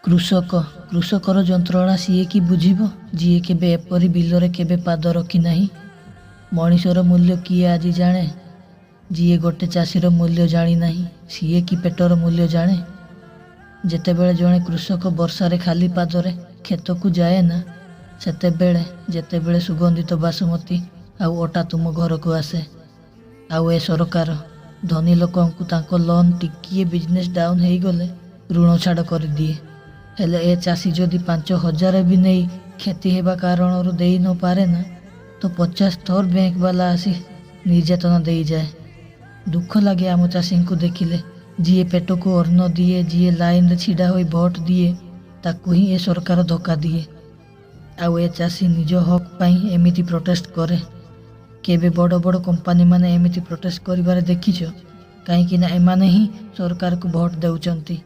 କୃଷକ କୃଷକର ଯନ୍ତ୍ରଣା ସିଏ କି ବୁଝିବ, ଯିଏ କେବେ ଏପରି ବିଲରେ କେବେ ପାଦ ରଖି ନାହିଁ। ମଣିଷର ମୂଲ୍ୟ କିଏ ଆଜି ଜାଣେ? ଯିଏ ଗୋଟେ ଚାଷୀର ମୂଲ୍ୟ ଜାଣି ନାହିଁ, ସିଏ କି ପେଟର ମୂଲ୍ୟ ଜାଣେ? ଯେତେବେଳେ ଜଣେ କୃଷକ ବର୍ଷାରେ ଖାଲି ପାଦରେ କ୍ଷେତକୁ ଯାଏ ନା, ସେତେବେଳେ ଯେତେବେଳେ ସୁଗନ୍ଧିତ ବାସୁମତୀ ଆଉ ଅଟା ତୁମ ଘରକୁ ଆସେ, ଆଉ ଏ ସରକାର ଧନୀ ଲୋକଙ୍କୁ ତାଙ୍କ ଲୋନ୍ ଟିକିଏ ବିଜନେସ୍ ଡାଉନ୍ ହେଇଗଲେ ଋଣ ଛାଡ଼ କରିଦିଏ। ହେଲେ ଏ ଚାଷୀ ଯଦି 5,000 ବି ନେଇ କ୍ଷତି ହେବା କାରଣରୁ ଦେଇ ନ ପାରେ ନା, ତ 50 ଥର ବ୍ୟାଙ୍କବାଲା ଆସି ନିର୍ଯାତନା ଦେଇଯାଏ। ଦୁଃଖ ଲାଗେ ଆମ ଚାଷୀଙ୍କୁ ଦେଖିଲେ। ଯିଏ ପେଟକୁ ଅନ୍ନ ଦିଏ, ଯିଏ ଲାଇନରେ ଛିଡ଼ା ହୋଇ ଭୋଟ ଦିଏ, ତାକୁ ହିଁ ଏ ସରକାର ଧୋକା ଦିଏ। ଆଉ ଏ ଚାଷୀ ନିଜ ହକ୍ ପାଇଁ ଏମିତି ପ୍ରୋଟେଷ୍ଟ କରେ। କେବେ ବଡ଼ ବଡ଼ କମ୍ପାନୀମାନେ ଏମିତି ପ୍ରୋଟେଷ୍ଟ କରିବାରେ ଦେଖିଛ? କାହିଁକି ନା ଏମାନେ ହିଁ ସରକାରକୁ ଭୋଟ ଦେଉଛନ୍ତି।